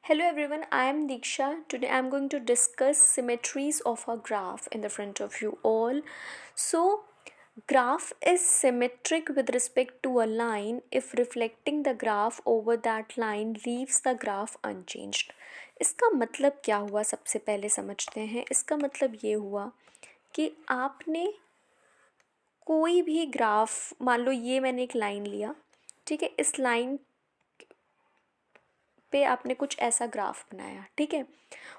Hello everyone, I am Diksha. Today I am going to discuss symmetries of a graph in the front of you all. So, graph is symmetric with respect to a line if reflecting the graph over that line leaves the graph unchanged. इसका मतलब क्या हुआ सबसे पहले समझते हैं। इसका मतलब ये हुआ कि आपने कोई भी ग्राफ, मान लो ये मैंने एक लाइन लिया, ठीक है, इस लाइन पे आपने कुछ ऐसा ग्राफ बनाया, ठीक है,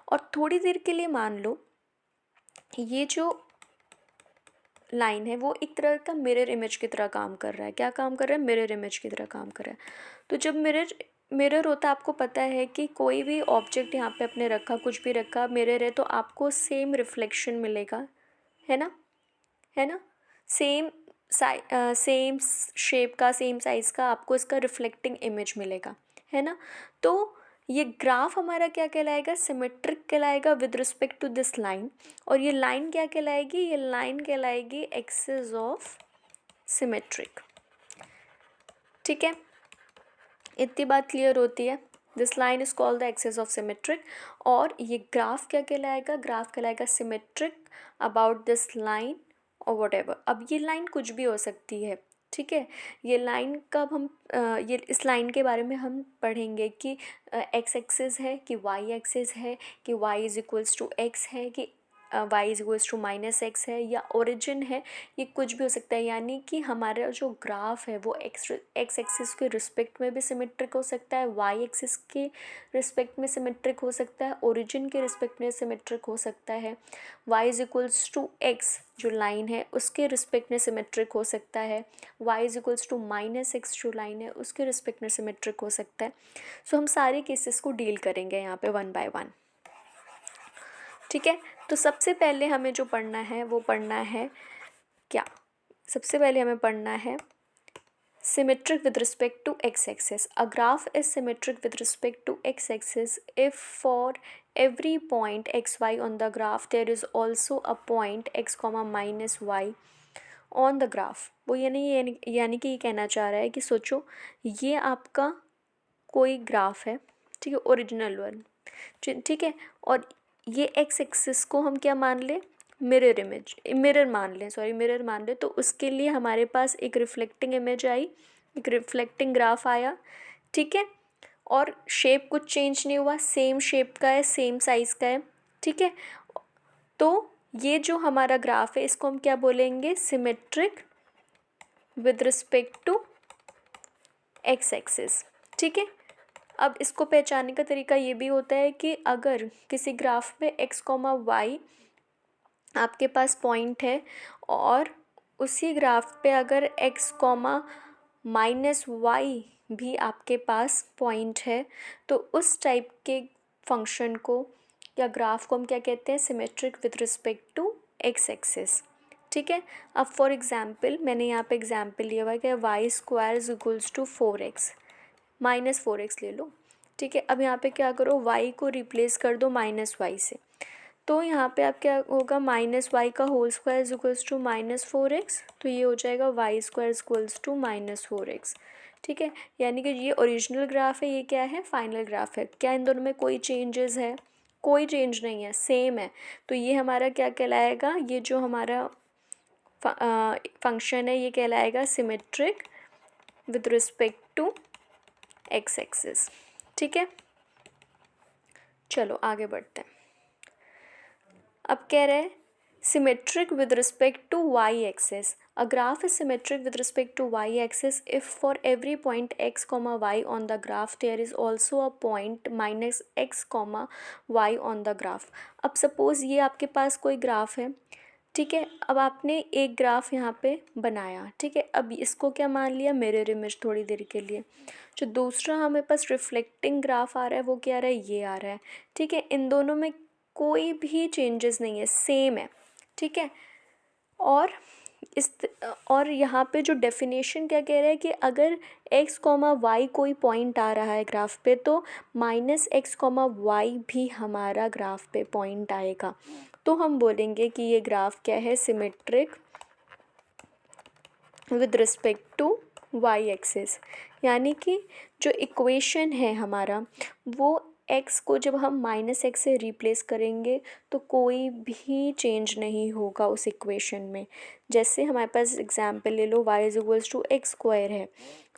और थोड़ी देर के लिए मान लो ये जो लाइन है वो एक तरह का मिरर इमेज की तरह काम कर रहा है। क्या काम कर रहा है? मिरर इमेज की तरह काम कर रहा है। तो जब मिरर मिरर होता है, आपको पता है कि कोई भी ऑब्जेक्ट यहाँ पे आपने रखा, कुछ भी रखा, मिरर है तो आपको सेम रिफ्लेक्शन मिलेगा, है ना, है ना, सेम सेम शेप का, सेम साइज़ का आपको इसका रिफ्लेक्टिंग इमेज मिलेगा, है ना। तो ये ग्राफ हमारा क्या कहलाएगा? सिमेट्रिक कहलाएगा with respect to this line. और ये लाइन क्या कहलाएगी? ये लाइन कहलाएगी एक्सिस ऑफ सिमेट्रिक। ठीक है, इतनी बात क्लियर होती है। This line is called the axis of symmetric. और ये ग्राफ क्या कहलाएगा? ग्राफ कहलाएगा सिमेट्रिक अबाउट दिस लाइन और वट एवर। अब ये लाइन कुछ भी हो सकती है, ठीक है। ये लाइन कब हम ये इस लाइन के बारे में हम पढ़ेंगे कि एक्स एक्सिस है कि वाई एक्सिस है कि Y is equals to X है कि Y is equals to minus X है या ओरिजिन है। ये कुछ भी हो सकता है। यानी कि हमारा जो ग्राफ है वो एक्स एक्सिस के रिस्पेक्ट में भी सिमेट्रिक हो सकता है, वाई एक्सिस के रिस्पेक्ट में सिमेट्रिक हो सकता है, ओरिजिन के रिस्पेक्ट में सिमेट्रिक हो सकता है, Y is equals to X जो लाइन है उसके रिस्पेक्ट में सिमेट्रिक हो सकता है, Y is equals to minus X जो लाइन है उसके रिस्पेक्ट में सिमेट्रिक हो सकता है। सो हम सारे केसेस को डील करेंगे यहाँ पे वन बाय वन, ठीक है। तो सबसे पहले हमें जो पढ़ना है वो पढ़ना है क्या? सबसे पहले हमें पढ़ना है symmetric with respect to x-axis. A graph is symmetric with respect to x-axis if for every point xy on the graph there is also a point x comma minus y on the graph. वो यानी कि ये कहना चाह रहा है कि सोचो ये आपका कोई ग्राफ है, ठीक है, ओरिजिनल वन, ठीक है, और ये एक्स एक्सिस को हम क्या मान लें? मिरर मान लें। तो उसके लिए हमारे पास एक रिफ्लेक्टिंग इमेज आई, एक रिफ्लेक्टिंग ग्राफ आया, ठीक है, और शेप कुछ चेंज नहीं हुआ, सेम शेप का है, सेम साइज़ का है, ठीक है। तो ये जो हमारा ग्राफ है इसको हम क्या बोलेंगे? Symmetric with respect to x axis, ठीक है। अब इसको पहचानने का तरीका ये भी होता है कि अगर किसी ग्राफ में एक्स कॉमा वाई आपके पास पॉइंट है और उसी ग्राफ पे अगर एक्स कॉमा माइनस वाई भी आपके पास पॉइंट है तो उस टाइप के फंक्शन को या ग्राफ को हम क्या कहते हैं? Symmetric with respect to x axis, ठीक है। अब फॉर एग्जांपल मैंने यहाँ पे एग्जांपल लिया हुआ है कि Y square is equals to 4x, minus 4x ले लो, ठीक है। अब यहाँ पे क्या करो? y को रिप्लेस कर दो माइनस वाई से। तो यहाँ पे आप क्या होगा? माइनस वाई का whole square is equals to minus 4x, तो ये हो जाएगा Y square is equals to minus 4x, ठीक है। यानी कि ये ओरिजिनल ग्राफ है, ये क्या है? फाइनल ग्राफ है। क्या इन दोनों में कोई चेंजेस है? कोई चेंज नहीं है, सेम है। तो ये हमारा क्या कहलाएगा? ये जो हमारा फंक्शन है ये कहलाएगा symmetric with respect to x axis, ठीक है। चलो आगे बढ़ते हैं। अब कह रहे हैं symmetric with respect to Y axis. A graph is symmetric with respect to Y axis if for every point X comma Y on the graph there is also a point minus x comma Y on the graph. अब suppose ये आपके पास कोई graph है, ठीक है। अब आपने एक ग्राफ यहाँ पे बनाया, ठीक है। अब इसको क्या मान लिया? मिरर इमेज थोड़ी देर के लिए। जो दूसरा हमें पास रिफ्लेक्टिंग ग्राफ आ रहा है वो क्या आ रहा है? ये आ रहा है, ठीक है। इन दोनों में कोई भी चेंजेस नहीं है, सेम है, ठीक है। और इस और यहाँ पे जो डेफिनेशन क्या कह रहा है कि अगर x कॉमा वाई कोई पॉइंट आ रहा है ग्राफ पे तो माइनस एक्स कॉमा वाई भी हमारा ग्राफ पे पॉइंट आएगा। तो हम बोलेंगे कि ये ग्राफ क्या है? Symmetric with respect to Y axis. यानी कि जो इक्वेशन है हमारा वो एक्स को जब हम माइनस एक्स से रिप्लेस करेंगे तो कोई भी चेंज नहीं होगा उस इक्वेशन में। जैसे हमारे पास एग्जांपल ले लो, y is equals to X square है।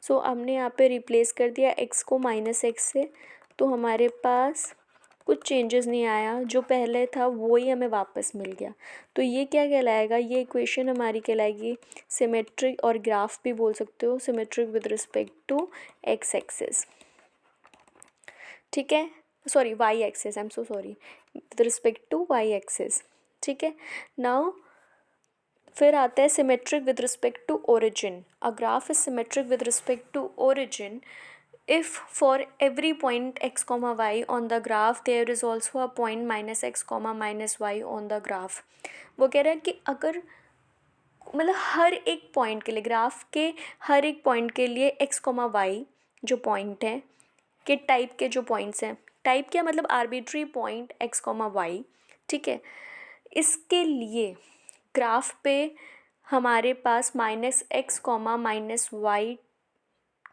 सो हमने यहाँ पे रिप्लेस कर दिया x को माइनस एक्स से, तो हमारे पास कुछ चेंजेस नहीं आया, जो पहले था वो ही हमें वापस मिल गया। तो ये क्या कहलाएगा, ये इक्वेशन हमारी कहलाएगी सिमेट्रिक, और ग्राफ भी बोल सकते हो, symmetric with respect to x axis. ठीक है, sorry Y axis, I am so sorry, with respect to Y axis. ठीक है, नाउ फिर आता है symmetric with respect to origin. A graph is symmetric with respect to origin if for every point x comma y on the graph there is also a point minus x comma minus y on the graph। वो कह रहा है कि अगर मतलब हर एक point के लिए, ग्राफ के हर एक पॉइंट के लिए x कॉमा वाई जो पॉइंट है के टाइप के जो पॉइंट्स हैं, टाइप क्या मतलब arbitrary point x comma y, ठीक है, इसके लिए ग्राफ पे हमारे पास minus x comma minus y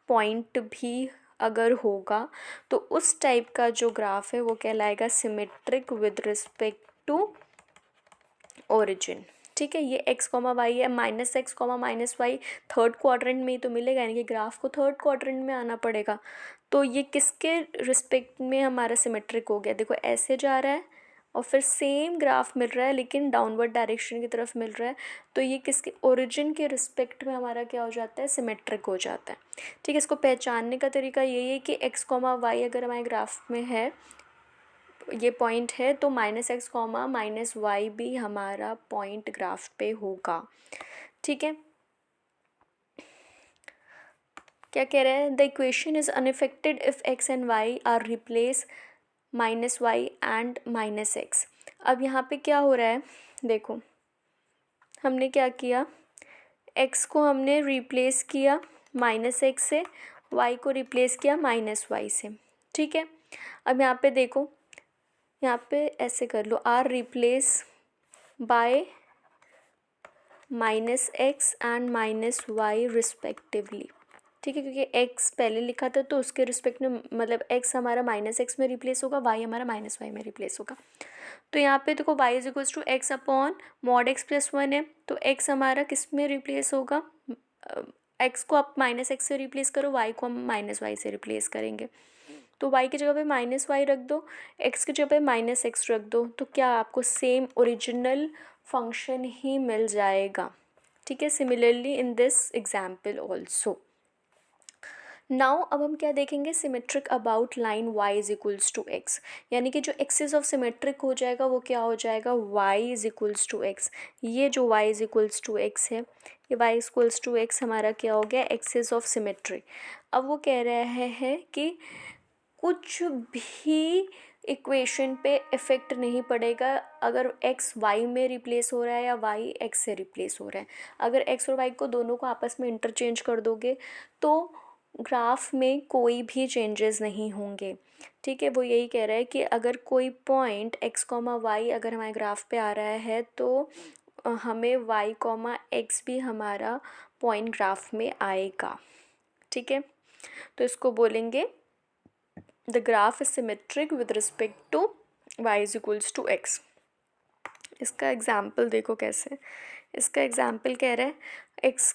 point भी अगर होगा तो उस टाइप का जो ग्राफ है वो कहलाएगा symmetric with respect to origin. ठीक है, ये x कॉमा वाई है, minus x comma minus Y third quadrant में ही तो मिलेगा, यानी कि ग्राफ को थर्ड क्वाड्रेंट में आना पड़ेगा। तो ये किसके रिस्पेक्ट में हमारा सिमेट्रिक हो गया, देखो ऐसे जा रहा है और फिर सेम ग्राफ मिल रहा है लेकिन डाउनवर्ड डायरेक्शन की तरफ मिल रहा है, तो ये किसके ओरिजिन के रिस्पेक्ट में हमारा क्या हो जाता है, सिमेट्रिक हो जाता है। ठीक है, इसको पहचानने का तरीका यही है कि x कॉमा वाई अगर हमारे ग्राफ में है, ये पॉइंट है, तो minus x comma minus Y भी हमारा पॉइंट ग्राफ पे होगा। ठीक है, क्या कह रहा है, the equation is unaffected if X and Y are replace minus Y and minus X. अब यहाँ पे क्या हो रहा है, देखो हमने क्या किया, x को हमने रिप्लेस किया माइनस एक्स से, y को रिप्लेस किया माइनस वाई से। ठीक है, अब यहाँ पे देखो, यहाँ पे ऐसे कर लो, R replace by minus x and minus y respectively. ठीक है, क्योंकि x पहले लिखा था तो उसके रिस्पेक्ट में मतलब x हमारा माइनस एक्स में रिप्लेस होगा, y हमारा माइनस वाई में रिप्लेस होगा। तो यहाँ पे देखो y is equals to X upon mod X plus one है, तो x हमारा किस में रिप्लेस होगा, x को आप माइनस एक्स से रिप्लेस करो, y को हम माइनस वाई से रिप्लेस करेंगे। तो y की जगह पे माइनस वाई रख दो, x की जगह पे माइनस एक्स रख दो, तो क्या आपको सेम ओरिजिनल फंक्शन ही मिल जाएगा। ठीक है, similarly in this example also. Now अब हम क्या देखेंगे, symmetric about line y is equals to X, यानी कि जो एक्सिस ऑफ सिमेट्रिक हो जाएगा वो क्या हो जाएगा, y is equals to X. ये जो y is equals to X है, ये y is equals to X हमारा क्या हो गया, एक्सिस ऑफ सिमेट्रिक। अब वो कह रहे हैं कि कुछ भी इक्वेशन पे इफ़ेक्ट नहीं पड़ेगा अगर x y में रिप्लेस हो रहा है या y x से रिप्लेस हो रहा है। अगर x और y को दोनों को आपस में इंटरचेंज कर दोगे तो ग्राफ में कोई भी चेंजेस नहीं होंगे। ठीक है, वो यही कह रहा है कि अगर कोई पॉइंट x कॉमा वाई अगर हमारे ग्राफ पे आ रहा है तो हमें y कॉमा एक्स भी हमारा पॉइंट ग्राफ में आएगा। ठीक है, तो इसको बोलेंगे the graph is symmetric with respect to y is equals to X. इसका एग्जाम्पल देखो कैसे, इसका एग्जाम्पल कह रहा है X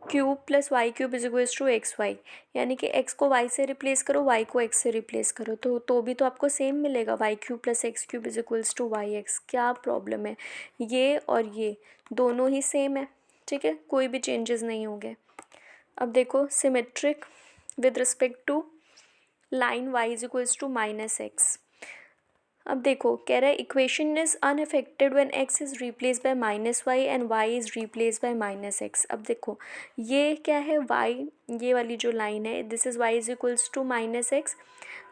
cube plus Y cube is equals to X Y, यानी कि x को y से रिप्लेस करो, y को x से रिप्लेस करो, तो भी तो आपको सेम मिलेगा, Y cube plus x cube is equals to Y X. क्या प्रॉब्लम है, ये और ये दोनों ही सेम है। ठीक है, कोई भी चेंजेस नहीं होंगे। अब देखो symmetric with respect to line y is equals to minus X. अब देखो कह रहा है equation is unaffected when x is replace by minus Y and y is replace by minus X. अब देखो ये क्या है, y, ये वाली जो लाइन है this is y is equals to minus X.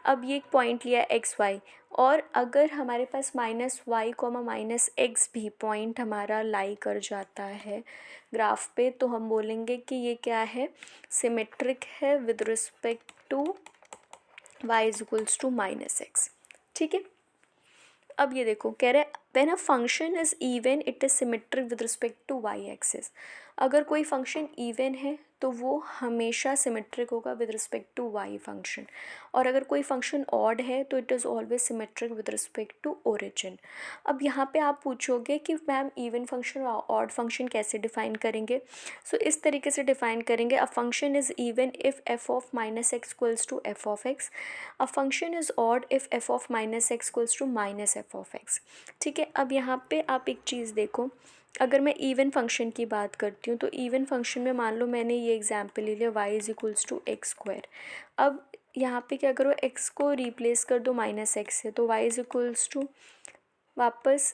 अब ये एक पॉइंट लिया एक्स वाई, और अगर हमारे पास minus y comma minus x भी पॉइंट हमारा लाई कर जाता है ग्राफ पे, तो हम बोलेंगे कि ये क्या है, सिमेट्रिक है with respect to y is equals to minus X. ठीक है, अब ये देखो कह रहे when a function is even it is symmetric with respect to Y axis. अगर कोई फंक्शन इवन है तो वो हमेशा सिमेट्रिक होगा with respect to Y function, और अगर कोई फंक्शन ऑड है तो it is always symmetric with respect to origin. अब यहाँ पे आप पूछोगे कि मैम इवन फंक्शन और ऑड फंक्शन कैसे डिफाइन करेंगे। सो इस तरीके से डिफाइन करेंगे, a function is even if F of minus X equals to F of X, a function is odd if F of minus X equals to minus F of X. ठीक है, अब यहाँ पे आप एक चीज़ देखो, अगर मैं इवन फंक्शन की बात करती हूँ तो इवन फंक्शन में मान लो मैंने ये एग्जांपल ले लिया y is equals to X square. अब यहाँ पे क्या करो, x को रिप्लेस कर दो माइनस एक्स से, तो y इज़ इक्वल्स टू वापस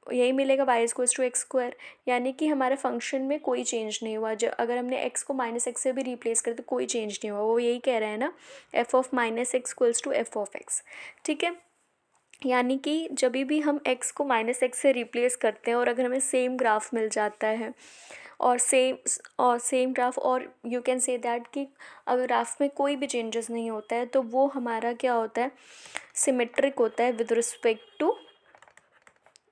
यही मिलेगा, y is equals to X square. यानी कि हमारे फंक्शन में कोई चेंज नहीं हुआ, जब अगर हमने x को माइनस एक्स से भी रिप्लेस कर तो कोई चेंज नहीं हुआ, वो यही कह रहा है ना, F of minus X equals to F of X. ठीक है, यानी कि जब भी हम x को माइनस एक्स से रिप्लेस करते हैं और अगर हमें सेम ग्राफ मिल जाता है और सेम ग्राफ, और यू कैन से दैट कि अगर ग्राफ में कोई भी चेंजेस नहीं होता है तो वो हमारा क्या होता है, सिमेट्रिक होता है with respect to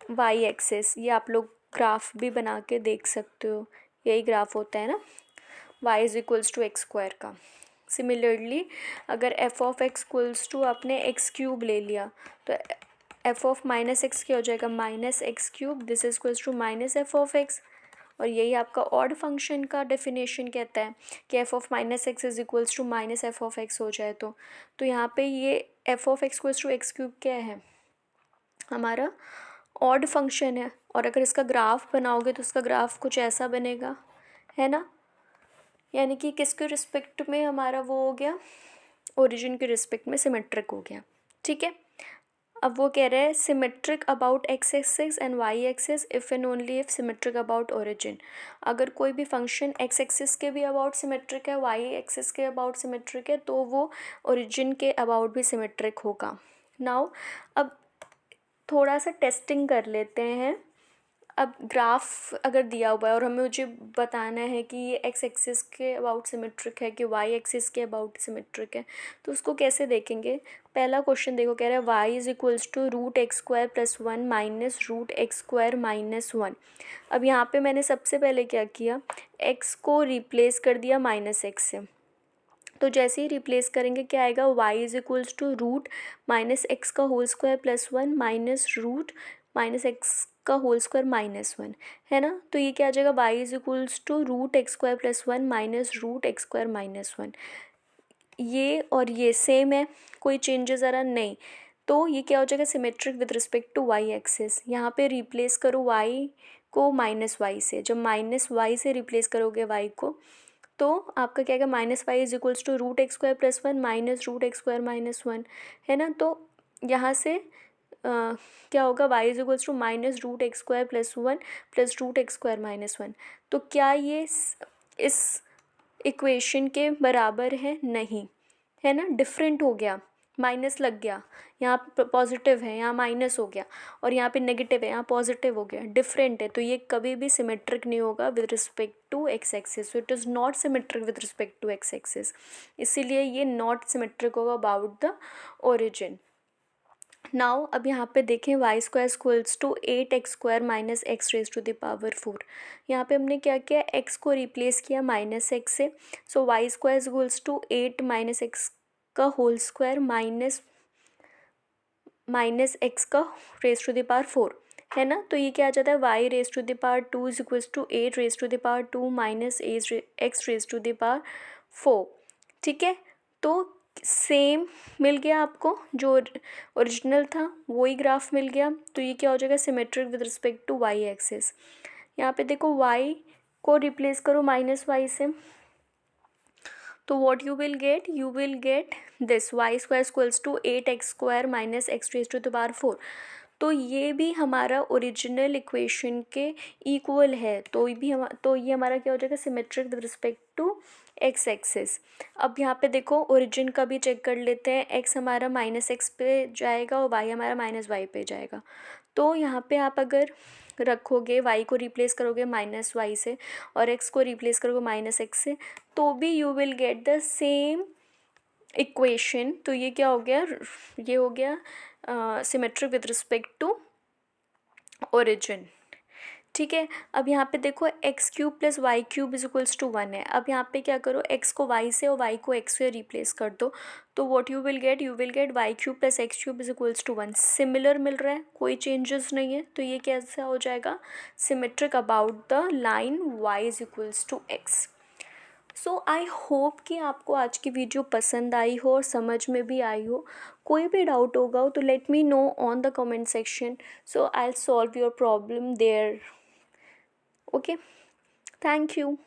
Y axis. ये आप लोग ग्राफ भी बना के देख सकते हो, यही ग्राफ होता है ना y is equals to X square का। सिमिलरली अगर F of X equals to आपने एक्स क्यूब ले लिया तो एफ ऑफ माइनस एक्स क्या हो जाएगा, minus X cube, this is equals to minus F of X. और यही आपका ऑड फंक्शन का डेफिनेशन कहता है कि F of minus X is equals to minus F of X हो जाए तो यहाँ पे ये F of X equals to X cube क्या है, हमारा ऑड फंक्शन है। और अगर इसका ग्राफ बनाओगे तो इसका ग्राफ कुछ ऐसा बनेगा, है ना, यानी कि किसके रिस्पेक्ट में हमारा वो हो गया, ओरिजिन के रिस्पेक्ट में सिमेट्रिक हो गया। ठीक है, अब वो कह रहे हैं symmetric about X axis and Y axis if and only if symmetric about origin. अगर कोई भी फंक्शन एक्स एक्सिस के भी अबाउट सिमेट्रिक है, वाई एक्सिस के अबाउट सिमेट्रिक है, तो वो ओरिजिन के अबाउट भी सिमेट्रिक होगा। नाउ अब थोड़ा सा टेस्टिंग कर लेते हैं। अब ग्राफ अगर दिया हुआ है और हमें मुझे बताना है कि ये एक्स एक्सिस के अबाउट सिमेट्रिक है कि वाई एक्सिस के अबाउट सिमेट्रिक है, तो उसको कैसे देखेंगे। पहला क्वेश्चन देखो, कह रहा है Y is equals to root x square plus one minus root x square minus one. अब यहाँ पे मैंने सबसे पहले क्या किया, एक्स को रिप्लेस कर दिया माइनस एक्स से, तो जैसे ही रिप्लेस करेंगे क्या आएगा, y is equals to root minus x का whole square plus one minus root minus x का होल स्क्वायर माइनस वन, है ना। तो ये क्या आ जाएगा, y is equals to root x square plus one minus root x square minus one. ये और ये सेम है, कोई चेंजेस आ रहा नहीं, तो ये क्या हो जाएगा, symmetric with respect to Y axis. यहाँ पे रिप्लेस करो y को माइनस वाई से, जब माइनस वाई से रिप्लेस करोगे y को तो आपका क्या आएगा, minus Y is equals to root x square plus one minus root x square minus one, है ना। तो यहाँ से क्या होगा, Y is equals to minus root x square plus one plus root x square minus one. तो क्या ये इस इक्वेशन के बराबर है, नहीं, है ना, डिफरेंट हो गया, माइनस लग गया, यहाँ पॉजिटिव है यहाँ माइनस हो गया, और यहाँ पे नेगेटिव है यहाँ पॉजिटिव हो गया, डिफरेंट है, तो ये कभी भी सिमेट्रिक नहीं होगा with respect to x axis. So it is not symmetric with respect to x axis, इसीलिए ये नॉट सिमेट्रिक होगा अबाउट द ओरिजिन। नाउ अब यहाँ पे देखें, Y square equals to eight x square minus x raise to the power four. यहाँ पे हमने क्या किया, एक्स को रिप्लेस किया माइनस एक्स से, so y square equals to eight minus x का होल स्क्वायर माइनस एक्स का raise to the power four, है ना। तो ये क्या आ जाता है, y raise to the power two is equals to eight raise to the power two minus x raise to the power four. ठीक है, तो सेम मिल गया आपको, जो ओरिजिनल था वही ग्राफ मिल गया, तो ये क्या हो जाएगा, symmetric with respect to Y axis. यहाँ पे देखो y को रिप्लेस करो माइनस वाई से, तो what you will get this y square equals to eight x square minus x raise to the power four. तो ये भी हमारा ओरिजिनल इक्वेशन के इक्वल है, तो ये हमारा क्या हो जाएगा, symmetric with respect to x axis. अब यहाँ पे देखो ओरिजिन का भी चेक कर लेते हैं, एक्स हमारा माइनस एक्स पे जाएगा और वाई हमारा माइनस वाई पे जाएगा। तो यहाँ पे आप अगर रखोगे, y को रिप्लेस करोगे माइनस वाई से और x को रिप्लेस करोगे माइनस एक्स से, तो भी you will get the same equation. तो ये क्या हो गया, ये हो गया symmetric with respect to origin. ठीक है, अब यहाँ पे देखो x cube plus Y cube is equals to 1 है। अब यहाँ पे क्या करो, एक्स को वाई से और वाई को एक्स से रिप्लेस कर दो, तो what you will get y cube plus x cube is equals to 1। Similar मिल रहा है, कोई चेंजेस नहीं है, तो ये कैसा हो जाएगा, symmetric about the line y is equals to x. So I hope कि आपको आज की वीडियो पसंद आई हो और समझ में भी आई हो। कोई भी डाउट होगा तो let me know on the comment section, so I will solve your problem there. Okay, thank you.